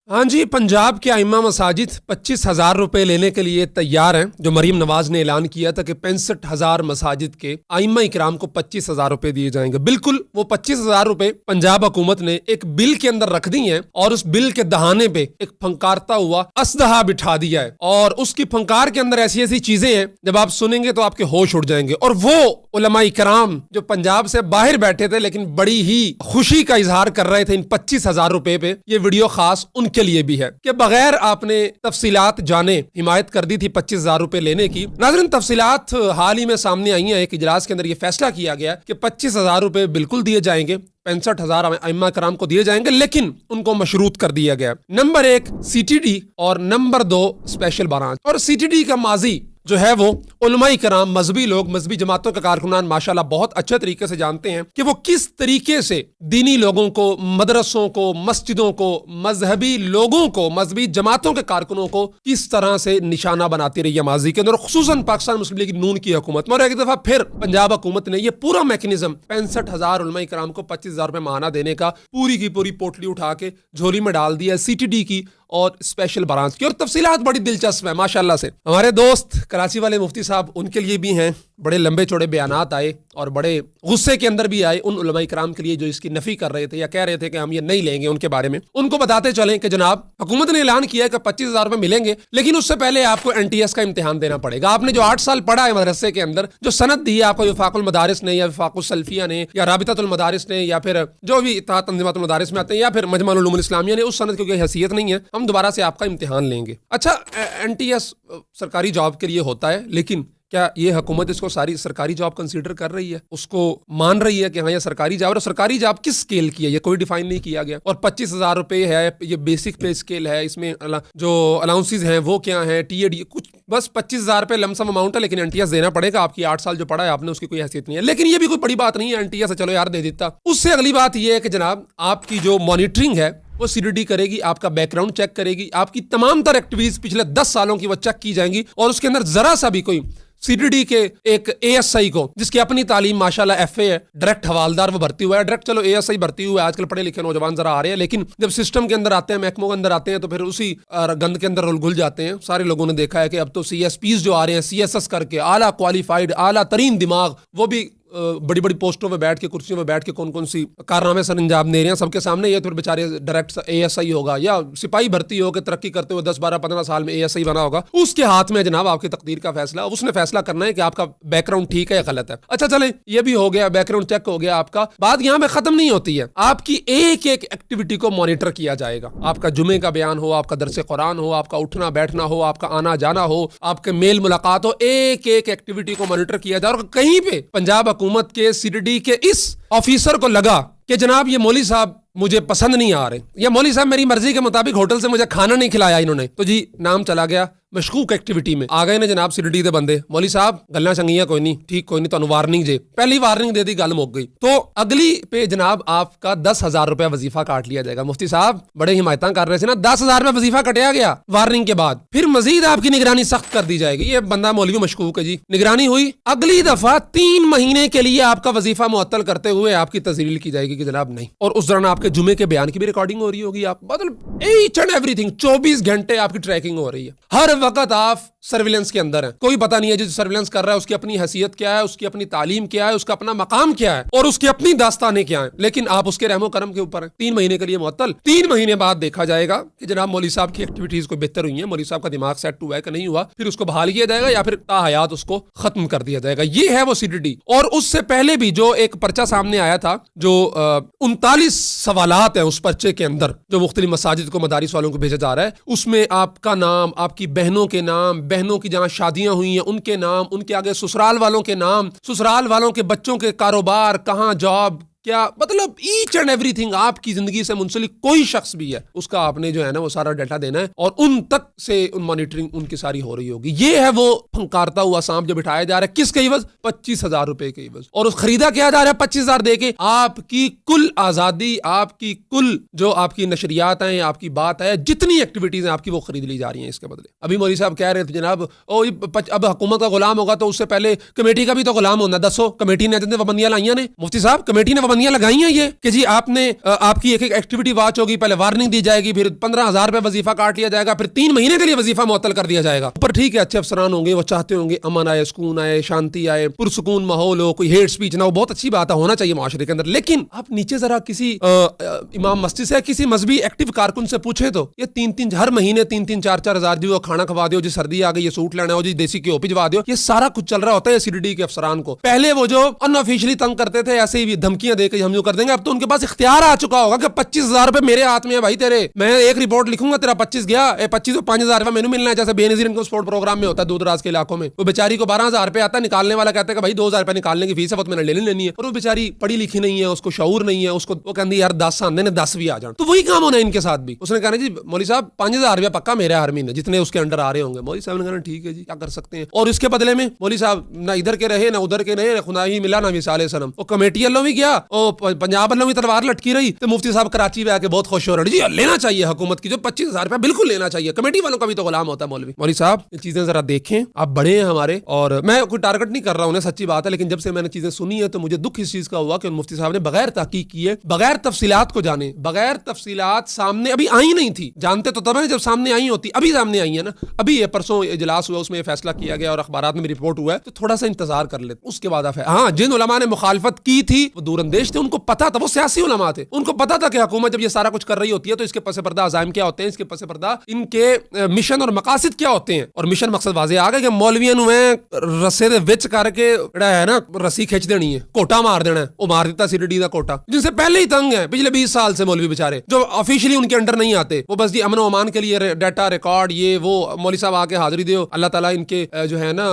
ہاں جی، پنجاب کے ائمہ مساجد 25,000 روپے لینے کے لیے تیار ہیں. جو مریم نواز نے اعلان کیا تھا کہ 65,000 مساجد کے ائمہ اکرام کو 25,000 روپے دیے جائیں گے. بالکل وہ 25,000 روپے پنجاب حکومت نے ایک بل کے اندر رکھ دی ہیں اور اس بل کے دہانے پہ ایک پھنکارتا ہوا اسدحہ بٹھا دیا ہے. اور اس کی پھنکار کے اندر ایسی ایسی چیزیں ہیں جب آپ سنیں گے تو آپ کے ہوش اڑ جائیں گے. اور وہ علماء اکرام جو پنجاب سے باہر بیٹھے تھے لیکن بڑی ہی خوشی کا اظہار کر رہے تھے ان 25,000 روپے پہ، یہ ویڈیو خاص ان کے لیے بھی ہے کہ بغیر آپ نے تفصیلات جانے حمایت کر دی تھی 25,000 روپے لینے کی. ناظرین، تفصیلات حال ہی میں سامنے آئی ہیں. ایک اجلاس کے اندر یہ فیصلہ کیا گیا کہ 25,000 روپے بالکل دیے جائیں گے، 65,000 ائمہ کرام کو دیے جائیں گے، لیکن ان کو مشروط کر دیا گیا. نمبر 1 CTD اور نمبر 2 اسپیشل برانچ. اور CTD کا ماضی جو ہے وہ علماء کرام، مذہبی لوگ، مذہبی جماعتوں کے کارکنان ماشاءاللہ بہت اچھے طریقے سے جانتے ہیں کہ وہ کس طریقے سے دینی لوگوں کو، مدرسوں کو، مسجدوں کو، مذہبی لوگوں کو، مذہبی جماعتوں کے کارکنوں کو کس طرح سے نشانہ بناتی رہی ہے ماضی کے اندر، خصوصاً پاکستان مسلم لیگ نون کی حکومت. اور ایک دفعہ پھر پنجاب حکومت نے یہ پورا میکنزم 65,000 علماء کرام کو 25,000 روپے ماہانہ دینے کا پوری کی پوری پوٹلی اٹھا کے جھولی میں ڈال دیا CTD کی اور اسپیشل برانچ کی. اور تفصیلات بڑی دلچسپ ہیں ماشاءاللہ سے. ہمارے دوست کراچی والے مفتی صاحب، ان کے لیے بھی ہیں، بڑے لمبے چوڑے بیانات آئے اور بڑے غصے کے اندر بھی آئے ان علماء کرام کے لیے جو اس کی نفی کر رہے تھے یا کہہ رہے تھے کہ ہم یہ نہیں لیں گے. ان کے بارے میں ان کو بتاتے چلیں کہ جناب حکومت نے اعلان کیا ہے کہ 25,000 روپے ملیں گے، لیکن اس سے پہلے آپ کو NTS کا امتحان دینا پڑے گا. آپ نے جو 8 سال پڑھا ہے مدرسے کے اندر، جو سند دی ہے آپ کو وفاق المدارس نے یا وفاق السلفیہ نے یا رابطۃ المدارس نے یا پھر جو بھی اتحاد تنظیمات المدارس میں آتے ہیں یا پھر مجمع العلوم الاسلامیہ نے، اس سند کی کوئی حیثیت نہیں ہے. ہم دوبارہ سے آپ کا امتحان لیں گے. اچھا، NTS سرکاری جاب کے لیے ہوتا ہے، لیکن کیا یہ حکومت اس کو ساری سرکاری جاب کنسیڈر کر رہی ہے؟ اس کو مان رہی ہے کہ ہاں یہ سرکاری جاب ہے؟ اور سرکاری جاب کس سکیل کی ہے یہ کوئی ڈیفائن نہیں کیا گیا. اور 25,000 روپے ہے، یہ بیسک پے سکیل ہے، اس میں جو الاؤنسز ہیں وہ کیا ہیں، TAD کچھ، بس 25,000 روپے لمسم اماؤنٹ ہے، لیکن NTS دینا پڑے گا. آپ کی 8 سال جو پڑھا ہے آپ نے، اس کی کوئی حیثیت نہیں ہے. لیکن یہ بھی کوئی بڑی بات نہیں ہے، NTS چلو یار دے دیتا. اس سے اگلی بات یہ ہے کہ جناب آپ کی جو مانیٹرنگ ہے وہ CTD کرے گی، آپ کا بیک گراؤنڈ چیک کرے گی، آپ کی تمام تر ایکٹیویٹیز پچھلے 10 سالوں کی وہ چیک کی جائیں گی. اور اس کے اندر ذرا سا بھی کوئی CTD کے ایک ASI کو، جس کی اپنی تعلیم ماشاءاللہ FA ہے، ڈائریکٹ حوالدار وہ بھرتی ہوا ہے، ڈائریکٹ چلو ASI بھرتی ہوا ہے، آج کل پڑھے لکھے نوجوان ذرا آ رہے ہیں، لیکن جب سسٹم کے اندر آتے ہیں، محکموں کے اندر آتے ہیں، تو پھر اسی گند کے اندر گھل جاتے ہیں. سارے لوگوں نے دیکھا ہے کہ اب تو CSPs جو آ رہے ہیں CSS کر کے، اعلیٰ کوالیفائڈ، اعلیٰ ترین دماغ، وہ بھی بڑی بڑی پوسٹوں پہ بیٹھ کے، کرسیوں پہ بیٹھ کے کون کون سی کارنامے سر انجام دے رہے ہیں سب کے سامنے. یہ تو بیچارے ڈائریکٹ ASI ہوگا یا سپاہی بھرتی ہو کے ترقی کرتے ہوئے 10 12 15 سال میں ASI بنا ہوگا، اس کے ہاتھ میں جناب آپ کی تقدیر کا فیصلہ. اس نے فیصلہ کرنا ہے کہ آپ کا بیک گراؤنڈ ٹھیک ہے یا غلط ہے. اچھا چلیں، یہ بھی ہو گیا، بیک گراؤنڈ چیک ہو گیا آپ کا. بات یہاں پہ ختم نہیں ہوتی ہے، آپ کی ایک ایک ایکٹیویٹی کو مانیٹر کیا جائے گا. آپ کا جمعے کا بیان ہو، آپ کا درس قرآن ہو، آپ کا اٹھنا بیٹھنا ہو، آپ کا آنا جانا ہو، آپ کے میل ملاقات ہو، ایک ایک ایکٹیویٹی کو مانیٹر کیا جائے. اور کہیں پہ پنجاب حکومت کے CTD کے اس آفیسر کو لگا کہ جناب یہ مولوی صاحب مجھے پسند نہیں آ رہے، یا مولوی صاحب میری مرضی کے مطابق ہوٹل سے مجھے کھانا نہیں کھلایا انہوں نے، تو جی نام چلا گیا مشکوک ایکٹیویٹی میں. آ گئے نے جناب CTD دے بندے، مولوی صاحب گلاں چنگیاں کوئی نہیں، ٹھیک کوئی نہیں، تانوں وارننگ جے، پہلی وارننگ دے دی، گل مک گئی. تو اگلی پہ جناب آپ کا 10,000 روپے وظیفہ کاٹ لیا جائے گا. مفتی صاحب بڑے حمایتاں کر رہے تھے نا، 10,000 روپے وظیفہ کٹیا گیا وارننگ کے بعد. پھر مزید آپ کی نگرانی سخت کر دی جائے گی، یہ بندہ مولوی مشکوک ہے جی، نگرانی ہوئی، اگلی دفعہ 3 مہینے کے لیے آپ کا وظیفہ معطل کرتے ہوئے آپ کی تذلیل کی جائے گی کہ جناب نہیں. اور اس دوران آپ کے جمعے کے بیان کی بھی ریکارڈنگ ہو رہی ہوگی، آپ مطلب ایچ اینڈ ایوری تھنگ 24 گھنٹے آپ کی ٹریکنگ ہو رہی ہے، ہر وقت آپ سرویلنس کے اندر ہے. کوئی پتہ نہیں ہے جو سرویلنس کر رہا ہے اس کی اپنی حیثیت کیا ہے، اس کی اپنی تعلیم کیا ہے، اس کا اپنا مقام کیا ہے اور اس کی اپنی داستانیں کیا ہیں، لیکن آپ اس کے رحم و کرم کے اوپر ہیں. 3 مہینے کے لیے معطل. 3 مہینے بعد دیکھا جائے گا کہ جناب مولوی صاحب کی ایکٹیویٹیز کو بہتر ہوئی ہیں، مولوی صاحب کا دماغ سیٹ ہوا ہے کہ نہیں ہوا، پھر اس کو بحال کیا جائے گا یا پھر تا حیات اس کو ختم کر دیا جائے گا. یہ ہے وہ CTD. اور اس سے پہلے بھی جو ایک پرچہ سامنے آیا تھا، جو 39 سوالات ہیں اس پرچے کے اندر جو مختلف مساجد کو، مدارس والوں کو بھیجا جا رہا ہے، اس میں آپ کا نام، آپ کی بہنوں کے نام، بہنوں کی جہاں شادیاں ہوئی ہیں ان کے نام، ان کے آگے سسرال والوں کے نام، سسرال والوں کے بچوں کے کاروبار، کہاں جاب، کیا مطلب ایچ اینڈ ایوری تھنگ آپ کی زندگی سے منسلک کوئی شخص بھی ہے اس کا آپ نے جو ہے نا وہ سارا ڈیٹا دینا ہے، اور ان تک سے ان مانیٹرنگ ان کی ساری ہو رہی ہوگی. یہ ہے وہ پھنکارتا ہوا سانپ جو بٹھایا جا رہا ہے، کس کے عوض؟ 25,000 روپے کے عوض. اور اس خریدا کیا جا رہا ہے 25,000 دے کے؟ آپ کی کل آزادی، آپ کی کل جو آپ کی نشریات ہیں، آپ کی بات ہے، جتنی ایکٹیویٹیز ہیں آپ کی وہ خرید لی جا رہی ہیں اس کے بدلے. ابھی مولوی صاحب کہہ رہے تھے جناب اب حکومت کا غلام ہوگا تو اس سے پہلے کمیٹی کا بھی تو غلام ہونا. دسو کمیٹی نے پابندیاں لائیاں نے، مفتی صاحب کمیٹی نے پابندیاں پابندیاں لگائی ہیں یہ کہ جی آپ نے آپ کی ایک ایک ایکٹیویٹی واچ ہوگی, پہلے وارننگ دی جائے گی, پھر 15,000 روپے وظیفہ کاٹ لیا جائے گا, پھر 3 مہینے کے لیے وظیفہ معطل کر دیا جائے گا. پر ٹھیک ہے, اچھے افسران ہوں گے, وہ چاہتے ہوں گے امن آئے, سکون آئے, شانتی آئے, پرسکون ماحول ہو, کوئی ہیٹ سپیچ نہ ہو, بہت اچھی بات ہے, ہونا چاہیے معاشرے کے اندر. لیکن آپ نیچے ذرا کسی امام مسجد سے, کسی مذہبی ایکٹیو کارکن سے پوچھیں تو یہ 3 ہر مہینے 3-4 ہزار جو کھانا کھوا دو, جی سردی آ گئی یہ سوٹ لینا ہو, جی دیسی گھیو بھجوا دو, یہ سارا کچھ چل رہا ہوتا ہے CDD کے افسران کو. پہلے وہ جو ان آفیشلی تنگ کرتے تھے, ایسے ہی دھمکیاں دے کے ہم جو کر دیں گے, اب تو ان کے پاس اختیار آ چکا ہوگا کہ 25,000 روپے میرے ہاتھ میں ہے بھائی تیرے, میں ایک رپورٹ لکھوں گا, تیرا 25 گیا, 25 تو 5,000 روپے مینوں ملنا ہے, جیسے بے نظیر ان کو سپورٹ پروگرام میں ہوتا ہے دور دراز کے علاقوں میں. وہ بیچاری کو 12,000 روپے آتا ہے, نکالنے والا کہتا ہے کہ بھائی 2,000 روپے نکالنے کی فیس ہے, وہ میں نے لینی ہے, اور وہ بیچاری پڑھی لکھی نہیں ہے, اس کو شعور نہیں ہے, اس کو وہ کہندی یار 10 آندے نے 10 بھی آ جان. تو وہی کام ہونا ہے ان کے ساتھ بھی. اس نے کہا جی مولوی صاحب 5,000 روپے پکا میرے ہر مہینے جتنے اس کے انڈر آ رہے ہوں گے. مولوی صاحب نے کہا ٹھیک ہے جی کیا کر سکتے ہیں, اور اس کے بدلے میں مولوی صاحب نہ ادھر کے رہے نہ ادھر کے رہے, خدا ہی ملا نہ مثال سنم. وہ کمیٹی والوں بھی گیا, اور پنجاب والوں بھی تلوار لٹکی رہی, تو مفتی صاحب کراچی میں آ کے بہت خوش ہو رہے جی لینا چاہیے حکومت کی جو 25,000 روپے بالکل لینا چاہیے, کمیٹی والوں کا بھی تو غلام ہوتا ہے مولوی. مولوی صاحب یہ چیزیں ذرا دیکھیں, آپ بڑے ہیں ہمارے, اور میں کوئی ٹارگٹ نہیں کر رہا ہوں, سچی بات ہے, لیکن جب سے میں نے چیزیں سنی ہے تو مجھے دکھ اس چیز کا ہوا کہ مفتی صاحب نے بغیر تحقیق کیے, بغیر تفصیلات کو جانے, بغیر تفصیلات سامنے ابھی آئی نہیں تھی, جانتے تو تب ہے جب سامنے آئی ہوتی, ابھی سامنے آئی ہے نا, ابھی یہ پرسوں اجلاس ہوا, اس میں یہ فیصلہ کیا گیا اور اخبارات میں رپورٹ ہوا ہے, تو تھوڑا سا انتظار کر لیتے, اس کے بعد ہاں جن علماء نے مخالفت کی تھی وہ دور اندیش تھے, ان کو پتا تھا, وہ سیاسی علماء تھے, ان کو پتا تھا کہ حکومت جب یہ سارا کچھ کر رہی ہوتی ہے تو اس کے پس پردہ عزائم کیا ہوتے ہیں, اس کے پس پردہ ان کے مشن اور مقاصد کیا ہوتے ہیں. اور مشن مقصد واضح آ گیا کہ مولویاں نو رسے دے وچ کر کے جڑا ہے نا رسی کھچ دینی ہے, کوٹا مار دینا ہے, وہ مار دیتا CDD دا کوٹا, جن سے پہلے ہی تنگ ہے پچھلے 20 سال سے مولوی بیچارے, جو آفیشلی ان کے انڈر نہیں آتے, وہ بس جی امن و امان کے لیے ڈیٹا ریکارڈ یہ وہ, مولوی صاحب آ کے حاضری دیو, اللہ تعالیٰ ان کے جو ہے نا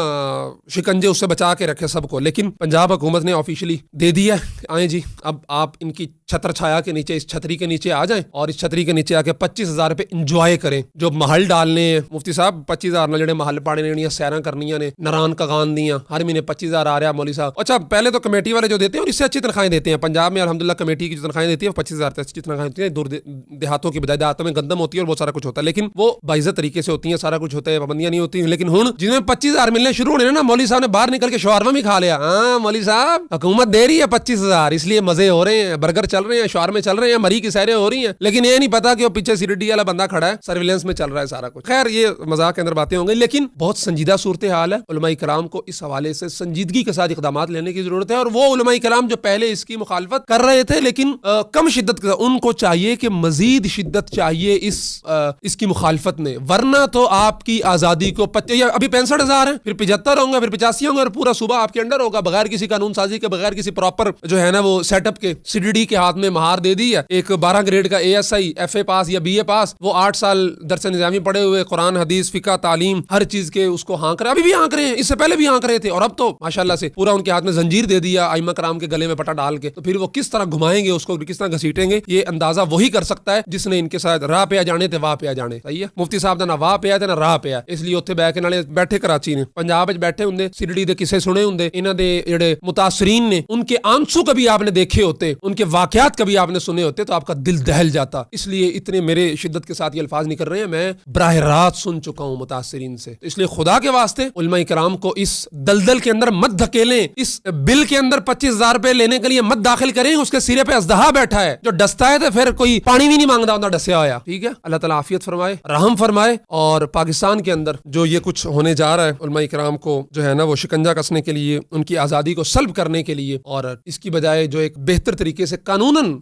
شکنجے اس سے بچا کے رکھے سب کو. لیکن پنجاب حکومت نے آفیشلی دے دیا, آئیں جی اب آپ ان کی چھتر چھایا کے نیچے, اس چھتری کے نیچے آ جائیں, اور اس چھتری کے نیچے آ کے 25,000 روپے انجوائے کریں. جو محل ڈالنے ہیں مفتی صاحب 25,000 نہ جڑے محل پاڑے نے, سیران کرنیاں نے, نران کغان دیاں, ہر مہینے 25,000 آ رہا مولوی صاحب. اچھا پہلے تو کمیٹی والے جو دیتے ہیں اور اس سے اچھی تنخواہیں دیتے ہیں, پنجاب میں الحمدللہ کمیٹی کی جو تنخواہیں دیتی ہے 25,000 سے اچھی تنخواہیں ہوتی ہیں, دور دیہاتوں کی بجائے دیہاتوں میں گندم ہوتی ہے اور بہت سارا کچھ ہوتا ہے, لیکن وہ باعزت طریقے سے ہوتی ہیں, سارا کچھ ہوتا ہے, پابندیاں نہیں ہوتی ہیں. لیکن ہن جن میں 25,000 ملنے شروع ہونے نا, مولوی صاحب نے باہر نکل کے شاورما بھی کھا لیا. ہاں مولوی صاحب حکومت دے رہی ہے 25,000, اس لیے مزے ہو رہے ہیں, برگر چل رہے ہیں, شاورما چل رہے ہیں, مری کی سیریں ہو رہی ہیں, لیکن یہ نہیں پتا کہ وہ پیچھے CDD والا بندہ کھڑا ہے, سرویلنس میں چل رہا ہے سارا کچھ. خیر یہ مذاق کے اندر باتیں ہوں گی, لیکن بہت سنجیدہ صورتحال ہے. علماء کرام کو اس حوالے سے سنجیدگی کے ساتھ اقدامات لینے کی ضرورت ہے, اور وہ علماء کرام جو پہلے اس کی مخالفت کر رہے تھے لیکن کم شدت کے, ان کو چاہیے کہ مزید شدت چاہیے اس کی مخالفت میں, ورنہ تو آپ کی آزادی کو ابھی 65,000 ہیں, پھر 75 ہوں گے, پھر 85 ہوں گے, اور پورا صوبہ آپ کے انڈر ہوگا بغیر کسی قانون سازی کے, بغیر کسی پراپر جو ہے نا وہ سیٹ اپ کے. CDD کے ہاتھ میں مہار دے دی ہے, ایک 12 گریڈ کا ASI FA پاس یا BA پاس, وہ 8 سال درس نظامی پڑھے ہوئے, قرآن حدیث فقہ تعلیم ہر چیز کے اس کو ہانک رہے, ابھی بھی ہانک رہے ہیں, اس سے پہلے بھی ہانک رہے تھے, اور اب تو ماشاءاللہ سے پورا ان کے ہاتھ میں زنجیر دے دیا ائمہ کرام کے گلے میں پٹا ڈال کے. تو پھر وہ کس طرح گھمائیں گے اس کو, کس طرح گھسیٹیں گے, یہ اندازہ وہی کر سکتا ہے جس نے ان کے ساتھ راہ پہ جانے تے واہ پہ جانے. صحیح ہے, مفتی صاحب دا نہ واہ پہ تے نہ راہ پہ, اس لیے اوتھے بیٹھ کے نالے بیٹھے کراچی نے پنجاب وچ بیٹھے ہوندے, CDD دے قصے سنے ہوندے, انہاں دے جڑے متاثرین نے ان کے آنسو کبھی آپ نے دیکھے ہوتے, ان کے واقعات کبھی آپ نے سنے ہوتے, تو آپ کا دل دہل جاتا. اس لیے اتنے میرے شدت کے ساتھ یہ الفاظ نہیں کر رہے ہیں, میں براہ راست سن چکا ہوں متاثرین سے. اس لیے خدا کے واسطے علماء کرام کو اس دلدل کے اندر مت دھکیلیں, اس بل کے اندر 25,000 روپے لینے کے لیے مت داخل کریں, اس کے سرے پہ اژدہا بیٹھا ہے جو ڈستا ہے, تو پھر کوئی پانی بھی نہیں مانگتا ہوتا ڈسیا ہوا. ٹھیک ہے, اللہ تعالیٰ عافیت فرمائے, رحم فرمائے. اور پاکستان کے اندر جو یہ کچھ ہونے جا رہا ہے, علماء کرام کو جو ہے نا وہ شکنجہ کسنے کے لیے, ان کی آزادی کو سلب کرنے کے لیے, اور اس کی بجائے جو ایک بہتر طریقے سے قانوناً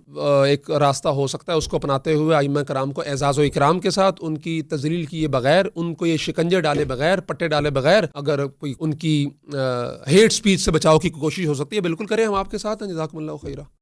ایک راستہ ہو سکتا ہے اس کو اپناتے ہوئے ائمہ کرام کو اعزاز و اکرام کے ساتھ, ان کی تذلیل کیے بغیر, ان کو یہ شکنجے ڈالے بغیر, پٹے ڈالے بغیر, اگر کوئی ان کی ہیٹ سپیچ سے بچاؤ کی کوشش ہو سکتی ہے بالکل کریں, ہم آپ کے ساتھ ہیں. جزاکم اللہ خیرہ.